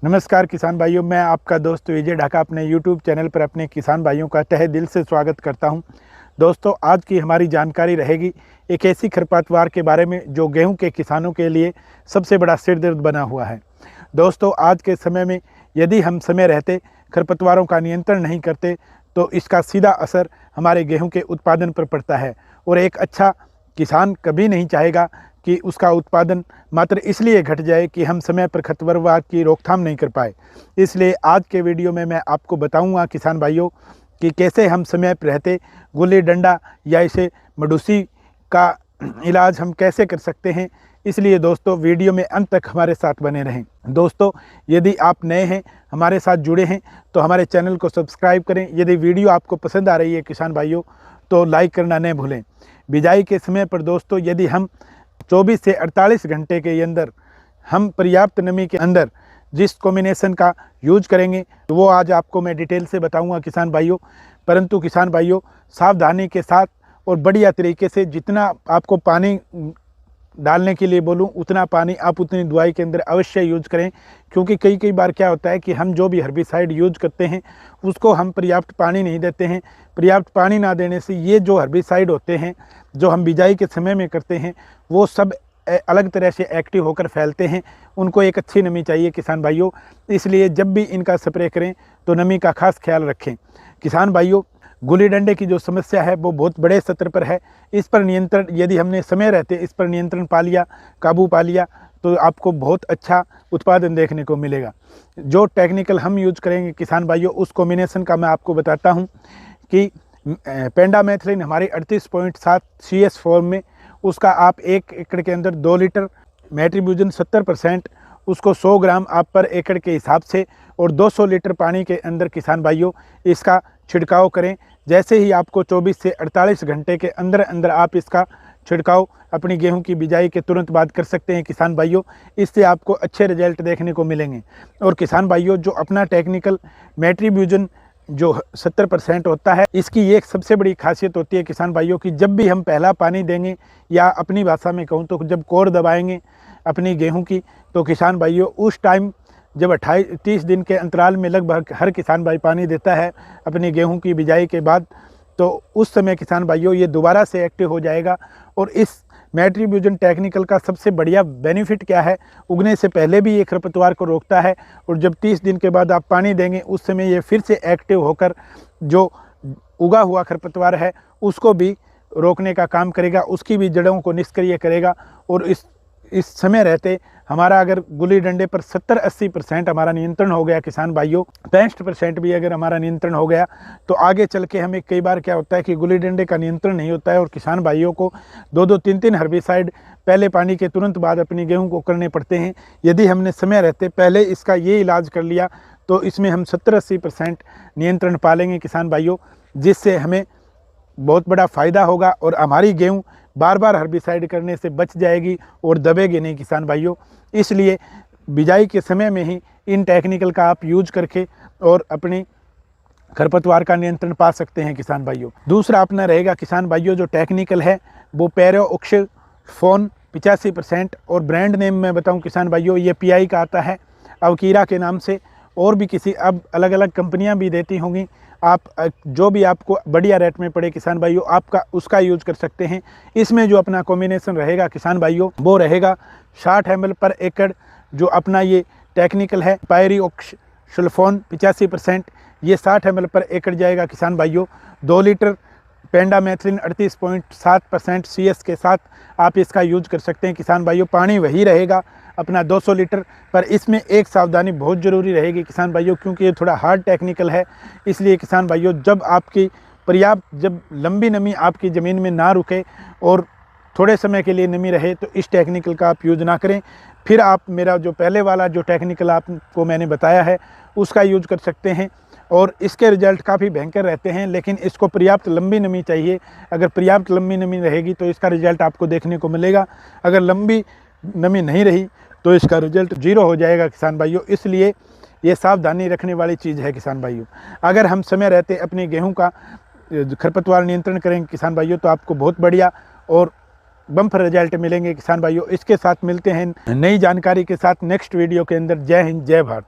नमस्कार किसान भाइयों, मैं आपका दोस्त विजय ढाका अपने YouTube चैनल पर अपने किसान भाइयों का तहे दिल से स्वागत करता हूं। दोस्तों, आज की हमारी जानकारी रहेगी एक ऐसी खरपतवार के बारे में जो गेहूं के किसानों के लिए सबसे बड़ा सिरदर्द बना हुआ है। दोस्तों, आज के समय में यदि हम समय रहते खरपतवारों का नियंत्रण नहीं करते तो इसका सीधा असर हमारे गेहूँ के उत्पादन पर पड़ता है और एक अच्छा किसान कभी नहीं चाहेगा कि उसका उत्पादन मात्र इसलिए घट जाए कि हम समय पर खरपतवार की रोकथाम नहीं कर पाए। इसलिए आज के वीडियो में मैं आपको बताऊंगा किसान भाइयों कि कैसे हम समय पर रहते गुल्ली डंडा या इसे मडूसी का इलाज हम कैसे कर सकते हैं। इसलिए दोस्तों, वीडियो में अंत तक हमारे साथ बने रहें। दोस्तों, यदि आप नए हैं, हमारे साथ जुड़े हैं तो हमारे चैनल को सब्सक्राइब करें। यदि वीडियो आपको पसंद आ रही है किसान भाइयों तो लाइक करना न भूलें। बिजाई के समय पर दोस्तों, यदि हम 24 से 48 घंटे के अंदर हम पर्याप्त नमी के अंदर जिस कॉम्बिनेशन का यूज करेंगे तो वो आज आपको मैं डिटेल से बताऊंगा किसान भाइयों। परंतु किसान भाइयों, सावधानी के साथ और बढ़िया तरीके से जितना आपको पानी डालने के लिए बोलूं उतना पानी आप उतनी दवाई के अंदर अवश्य यूज करें, क्योंकि कई बार क्या होता है कि हम जो भी हर्बिसाइड यूज करते हैं उसको हम पर्याप्त पानी नहीं देते हैं। पर्याप्त पानी ना देने से ये जो हर्बिसाइड होते हैं जो हम बिजाई के समय में करते हैं वो सब अलग तरह से एक्टिव होकर फैलते हैं। उनको एक अच्छी नमी चाहिए किसान भाइयों, इसलिए जब भी इनका स्प्रे करें तो नमी का खास ख्याल रखें। किसान भाइयों, गुल्ली डंडे की जो समस्या है वो बहुत बड़े स्तर पर है। इस पर नियंत्रण यदि हमने समय रहते इस पर नियंत्रण पा लिया, काबू पा लिया तो आपको बहुत अच्छा उत्पादन देखने को मिलेगा। जो टेक्निकल हम यूज करेंगे किसान भाइयों, उस कॉम्बिनेशन का मैं आपको बताता हूं कि पेंडामेथलिन हमारी 38.7 CS फॉर्म में उसका आप 1 एकड़ के अंदर 2 लीटर, मेट्रीब्यूजन 70% उसको 100 ग्राम आप पर एकड़ के हिसाब से और 200 लीटर पानी के अंदर किसान भाइयों इसका छिड़काव करें। जैसे ही आपको 24 से 48 घंटे के अंदर अंदर आप इसका छिड़काव अपनी गेहूं की बिजाई के तुरंत बाद कर सकते हैं किसान भाइयों। इससे आपको अच्छे रिजल्ट देखने को मिलेंगे। और किसान भाइयों, जो अपना टेक्निकल मेट्रीब्यूजन जो 70% होता है, इसकी एक सबसे बड़ी खासियत होती है किसान भाइयों की जब भी हम पहला पानी देंगे या अपनी भाषा में कहूँ तो जब कोर दबाएंगे अपनी गेहूं की, तो किसान भाइयों उस टाइम जब 28-30 दिन के अंतराल में लगभग हर किसान भाई पानी देता है अपनी गेहूं की बिजाई के बाद, तो उस समय किसान भाइयों ये दोबारा से एक्टिव हो जाएगा। और इस मेट्रीब्यूजन टेक्निकल का सबसे बढ़िया बेनिफिट क्या है, उगने से पहले भी ये खरपतवार को रोकता है और जब 30 दिन के बाद आप पानी देंगे उस समय ये फिर से एक्टिव होकर जो उगा हुआ खरपतवार है उसको भी रोकने का काम करेगा, उसकी भी जड़ों को निष्क्रिय करेगा। और इस समय रहते हमारा अगर गुल्ली डंडे पर 70-80% हमारा नियंत्रण हो गया किसान भाइयों, 65% भी अगर हमारा नियंत्रण हो गया तो आगे चल के हमें कई बार क्या होता है कि गुल्ली डंडे का नियंत्रण नहीं होता है और किसान भाइयों को 2-2, 3-3 हर्बिसाइड पहले पानी के तुरंत बाद अपनी गेहूं को करने पड़ते हैं। यदि हमने समय रहते पहले इसका ये इलाज कर लिया तो इसमें हम 70-80% नियंत्रण पालेंगे किसान भाइयों, जिससे हमें बहुत बड़ा फ़ायदा होगा और हमारी गेहूँ बार बार हर्बिसाइड करने से बच जाएगी और दबेगी नहीं किसान भाइयों। इसलिए बिजाई के समय में ही इन टेक्निकल का आप यूज करके और अपनी खरपतवार का नियंत्रण पा सकते हैं किसान भाइयों। दूसरा अपना रहेगा किसान भाइयों जो टेक्निकल है वो पैरोऑक्सीफोन 85% और ब्रांड नेम मैं बताऊं किसान भाइयों ये PI का आता है अवकीरा के नाम से, और भी किसी अब अलग अलग कंपनियां भी देती होंगी। आप जो भी आपको बढ़िया रेट में पड़े किसान भाइयों आपका उसका यूज कर सकते हैं। इसमें जो अपना कॉम्बिनेशन रहेगा किसान भाइयों वो रहेगा 60 ml पर एकड़। जो अपना ये टेक्निकल है पायरीऑक्सल्फोन 85%, ये 60 ml पर एकड़ जाएगा किसान भाइयों। 2 लीटर पेंडामेथलिन 38.7% CS के साथ आप इसका यूज कर सकते हैं किसान भाइयों। पानी वही रहेगा अपना 200 लीटर, पर इसमें एक सावधानी बहुत ज़रूरी रहेगी किसान भाइयों, क्योंकि ये थोड़ा हार्ड टेक्निकल है। इसलिए किसान भाइयों जब आपकी पर्याप्त जब लंबी नमी आपकी ज़मीन में ना रुके और थोड़े समय के लिए नमी रहे तो इस टेक्निकल का आप यूज़ ना करें। फिर आप मेरा जो पहले वाला जो टेक्निकल आपको मैंने बताया है उसका यूज कर सकते हैं और इसके रिजल्ट काफ़ी भयंकर रहते हैं। लेकिन इसको पर्याप्त लंबी नमी चाहिए। अगर पर्याप्त लंबी नमी रहेगी तो इसका रिजल्ट आपको देखने को मिलेगा। अगर लंबी नमी नहीं रही तो इसका रिजल्ट 0 हो जाएगा किसान भाइयों। इसलिए ये सावधानी रखने वाली चीज़ है किसान भाइयों। अगर हम समय रहते अपने गेहूं का खरपतवार नियंत्रण करेंगे किसान भाइयों तो आपको बहुत बढ़िया और बम्पर रिजल्ट मिलेंगे किसान भाइयों। इसके साथ मिलते हैं नई जानकारी के साथ नेक्स्ट वीडियो के अंदर। जय हिंद, जय भारत।